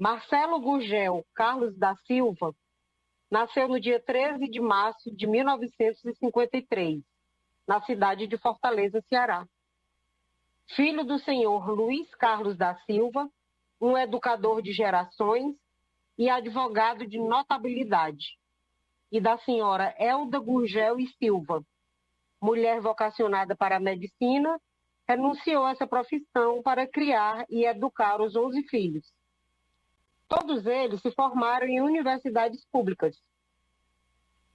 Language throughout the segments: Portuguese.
Marcelo Gurgel Carlos da Silva nasceu no dia 13 de março de 1953, na cidade de Fortaleza, Ceará. Filho do senhor Luiz Carlos da Silva, um educador de gerações e advogado de notabilidade, e da senhora Elda Gurgel e Silva, mulher vocacionada para a medicina, renunciou a essa profissão para criar e educar os 11 filhos. Todos eles se formaram em universidades públicas.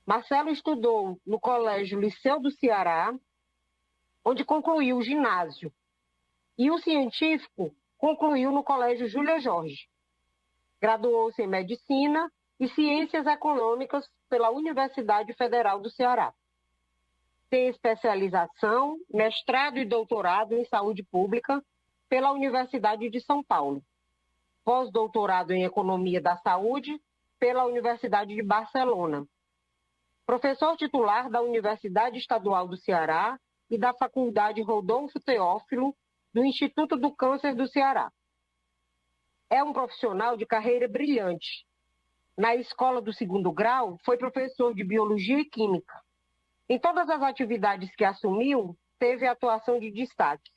Marcelo estudou no Colégio Liceu do Ceará, onde concluiu o ginásio, e o científico concluiu no Colégio Júlia Jorge. Graduou-se em Medicina e Ciências Econômicas pela Universidade Federal do Ceará. Tem especialização, mestrado e doutorado em Saúde Pública pela Universidade de São Paulo. Pós-doutorado em Economia da Saúde pela Universidade de Barcelona. Professor titular da Universidade Estadual do Ceará e da Faculdade Rodolfo Teófilo, do Instituto do Câncer do Ceará. É um profissional de carreira brilhante. Na escola do 2º grau, foi professor de Biologia e Química. Em todas as atividades que assumiu, teve atuação de destaque.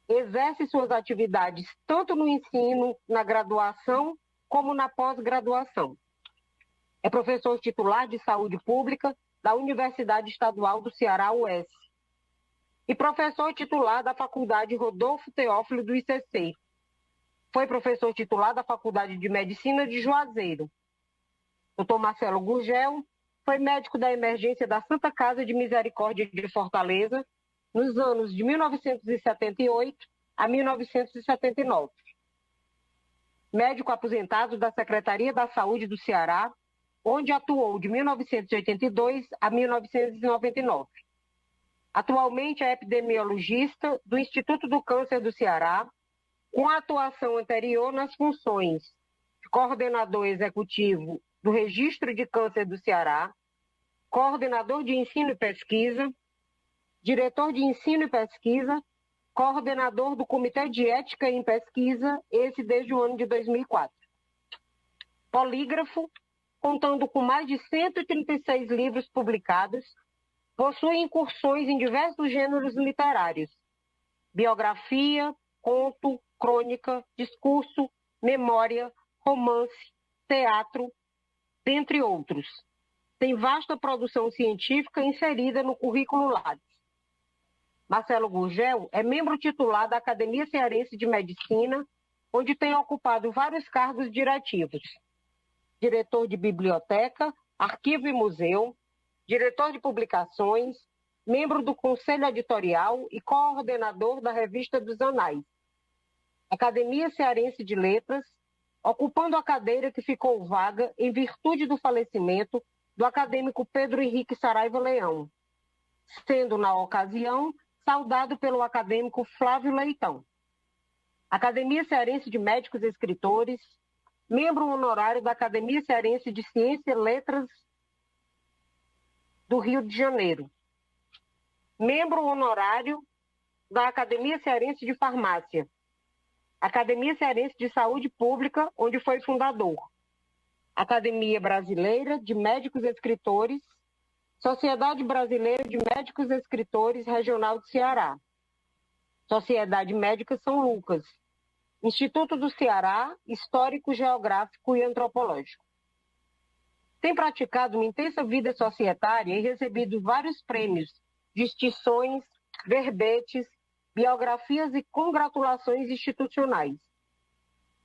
Exerce suas atividades tanto no ensino, na graduação, como na pós-graduação. É professor titular de Saúde Pública da Universidade Estadual do Ceará, UES, e professor titular da Faculdade Rodolfo Teófilo do ICC. Foi professor titular da Faculdade de Medicina de Juazeiro. Dr. Marcelo Gurgel foi médico da emergência da Santa Casa de Misericórdia de Fortaleza nos anos de 1978 a 1979. Médico aposentado da Secretaria da Saúde do Ceará, onde atuou de 1982 a 1999. Atualmente é epidemiologista do Instituto do Câncer do Ceará, com atuação anterior nas funções de coordenador executivo do Registro de Câncer do Ceará, coordenador de ensino e pesquisa, diretor de ensino e pesquisa, coordenador do Comitê de Ética em Pesquisa, esse desde o ano de 2004. Polígrafo, contando com mais de 136 livros publicados, possui incursões em diversos gêneros literários: biografia, conto, crônica, discurso, memória, romance, teatro, dentre outros. Tem vasta produção científica inserida no currículo Lattes. Marcelo Gurgel é membro titular da Academia Cearense de Medicina, onde tem ocupado vários cargos diretivos: diretor de biblioteca, arquivo e museu, diretor de publicações, membro do Conselho Editorial e coordenador da Revista dos Anais. Academia Cearense de Letras, ocupando a cadeira que ficou vaga em virtude do falecimento do acadêmico Pedro Henrique Saraiva Leão, sendo, na ocasião, saudado pelo acadêmico Flávio Leitão. Academia Cearense de Médicos e Escritores, membro honorário da Academia Cearense de Ciências e Letras do Rio de Janeiro. Membro honorário da Academia Cearense de Farmácia. Academia Cearense de Saúde Pública, onde foi fundador. Academia Brasileira de Médicos e Escritores, Sociedade Brasileira de Médicos e Escritores Regional do Ceará. Sociedade Médica São Lucas. Instituto do Ceará, Histórico, Geográfico e Antropológico. Tem praticado uma intensa vida societária e recebido vários prêmios, distinções, verbetes, biografias e congratulações institucionais.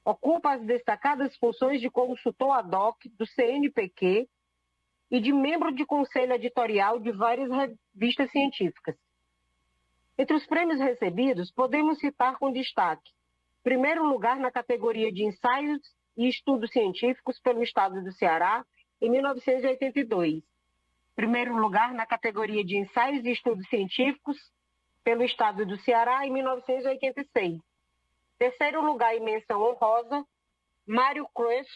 Ocupa as destacadas funções de consultor ad hoc do CNPq e de membro de conselho editorial de várias revistas científicas. Entre os prêmios recebidos, podemos citar com destaque: primeiro lugar na categoria de ensaios e estudos científicos pelo Estado do Ceará, em 1982. Primeiro lugar na categoria de ensaios e estudos científicos pelo Estado do Ceará, em 1986. Terceiro lugar em menção honrosa, Mário Cruz,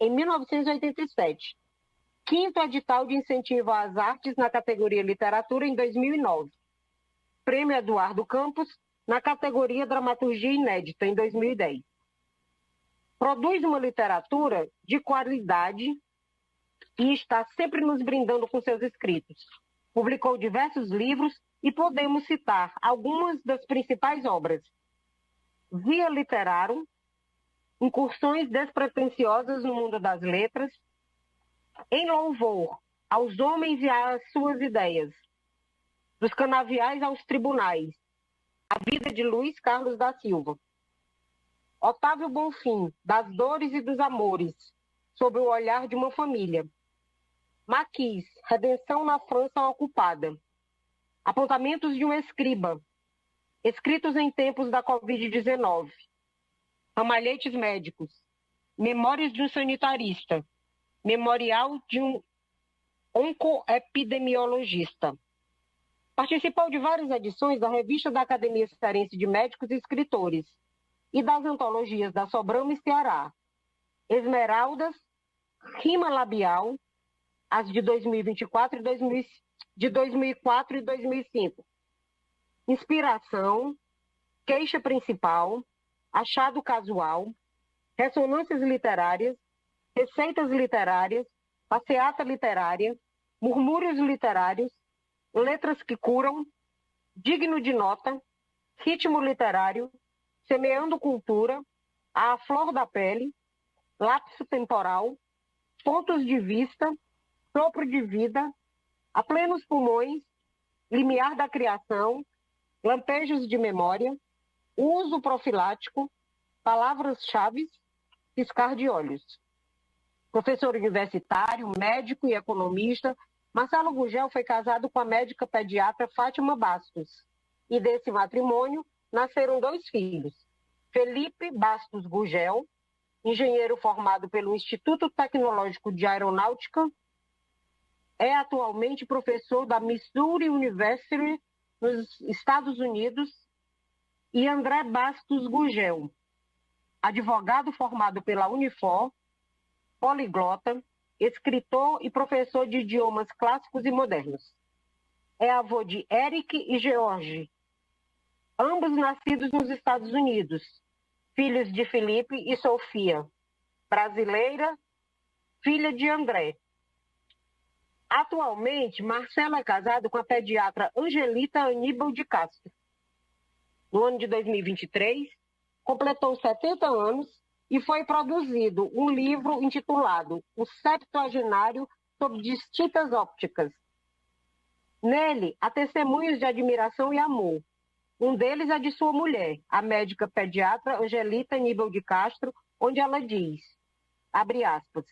em 1987. Quinto edital de incentivo às artes na categoria literatura, em 2009. Prêmio Eduardo Campos, na categoria dramaturgia inédita, em 2010. Produz uma literatura de qualidade e está sempre nos brindando com seus escritos. Publicou diversos livros e podemos citar algumas das principais obras: Via Literarum, Incursões Despretensiosas no Mundo das Letras, Em Louvor aos Homens e às Suas Ideias, Dos Canaviais aos Tribunais, A Vida de Luiz Carlos da Silva, Otávio Bonfim, Das Dores e dos Amores, Sob o Olhar de uma Família, Maquis, Redenção na França Ocupada, Apontamentos de um Escriba, Escritos em Tempos da Covid-19, Ramalhetes Médicos, Memórias de um Sanitarista, Memorial de um Oncoepidemiologista. Participou de várias edições da Revista da Academia Cearense de Médicos e Escritores e das antologias da Sobrama e Ceará, Esmeraldas, Rima Labial, as de 2024 de 2004 e 2005, Inspiração, Queixa Principal, Achado Casual, Ressonâncias Literárias, Receitas Literárias, Passeata Literária, Murmúrios Literários, Letras que Curam, Digno de Nota, Ritmo Literário, Semeando Cultura, A Flor da Pele, Lapso Temporal, Pontos de Vista, Sopro de Vida, A Plenos Pulmões, Limiar da Criação, Lampejos de Memória, Uso Profilático, Palavras-Chave, Piscar de Olhos. Professor universitário, médico e economista, Marcelo Gugel foi casado com a médica pediatra Fátima Bastos, e desse matrimônio nasceram 2 filhos. Felipe Bastos Gugel, engenheiro formado pelo Instituto Tecnológico de Aeronáutica, é atualmente professor da Missouri University, nos Estados Unidos, e André Bastos Gugel, advogado formado pela Unifor, poliglota, escritor e professor de idiomas clássicos e modernos. É avô de Eric e George, ambos nascidos nos Estados Unidos, filhos de Felipe e Sofia, brasileira, filha de André. Atualmente, Marcelo é casado com a pediatra Angelita Aníbal de Castro. No ano de 2023, completou 70 anos e foi produzido um livro intitulado O Septuagenário sob Distintas Ópticas. Nele, há testemunhos de admiração e amor. Um deles é de sua mulher, a médica pediatra Angelita Aníbal de Castro, onde ela diz, abre aspas,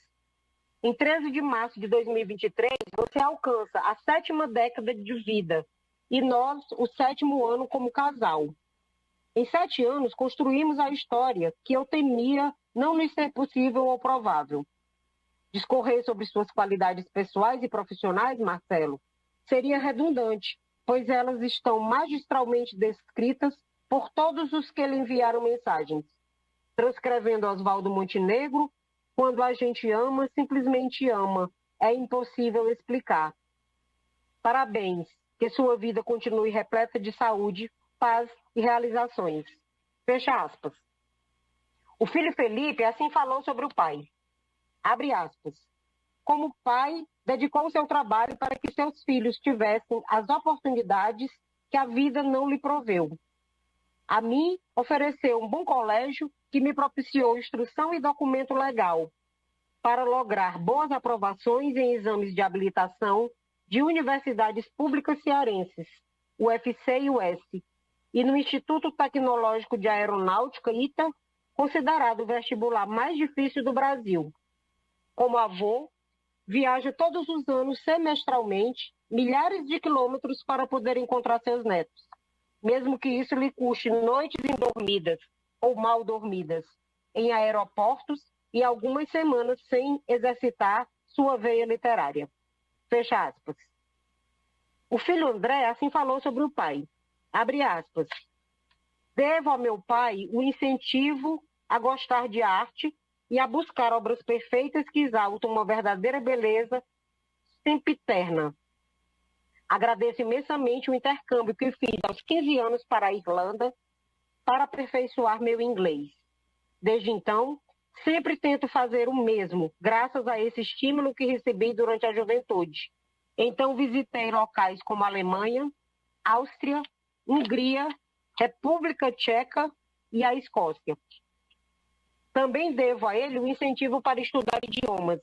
em 13 de março de 2023, você alcança a 7ª década de vida e nós o 7º ano como casal. Em 7 anos, construímos a história que eu temia não lhe ser possível ou provável. Discorrer sobre suas qualidades pessoais e profissionais, Marcelo, seria redundante, pois elas estão magistralmente descritas por todos os que lhe enviaram mensagens. Transcrevendo Oswaldo Montenegro, quando a gente ama, simplesmente ama. É impossível explicar. Parabéns, que sua vida continue repleta de saúde, paz e realizações. Fecha aspas. O filho Felipe assim falou sobre o pai. Abre aspas. Como pai, dedicou seu trabalho para que seus filhos tivessem as oportunidades que a vida não lhe proveu. A mim, ofereceu um bom colégio que me propiciou instrução e documento legal para lograr boas aprovações em exames de habilitação de universidades públicas cearenses, UFC e US, e no Instituto Tecnológico de Aeronáutica, ITA, considerado o vestibular mais difícil do Brasil. Como avô, viaja todos os anos semestralmente milhares de quilômetros para poder encontrar seus netos, mesmo que isso lhe custe noites indormidas ou mal dormidas, em aeroportos e algumas semanas sem exercitar sua veia literária. Fecha aspas. O filho André assim falou sobre o pai. Abre aspas. Devo ao meu pai o incentivo a gostar de arte e a buscar obras perfeitas que exaltam uma verdadeira beleza sempiterna. Agradeço imensamente o intercâmbio que fiz aos 15 anos para a Irlanda para aperfeiçoar meu inglês. Desde então, Sempre tento fazer o mesmo, graças a esse estímulo que recebi durante a juventude. Então, visitei locais como Alemanha, Áustria, Hungria, República Tcheca e a Escócia. Também devo a ele o incentivo para estudar idiomas.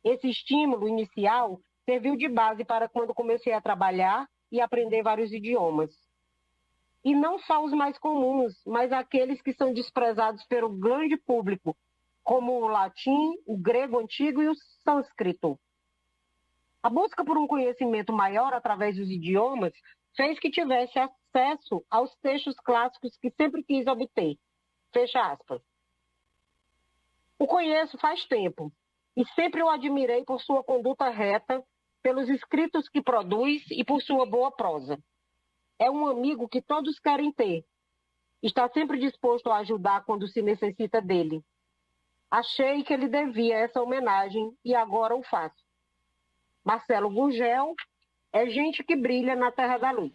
Esse estímulo inicial serviu de base para quando comecei a trabalhar e aprender vários idiomas. E não só os mais comuns, mas aqueles que são desprezados pelo grande público, como o latim, o grego antigo e o sânscrito. A busca por um conhecimento maior através dos idiomas fez que tivesse acesso aos textos clássicos que sempre quis obter. Fecha aspas. O conheço faz tempo e sempre o admirei por sua conduta reta, pelos escritos que produz e por sua boa prosa. É um amigo que todos querem ter. Está sempre disposto a ajudar quando se necessita dele. Achei que ele devia essa homenagem e agora o faço. Marcelo Gurgel é gente que brilha na terra da luz.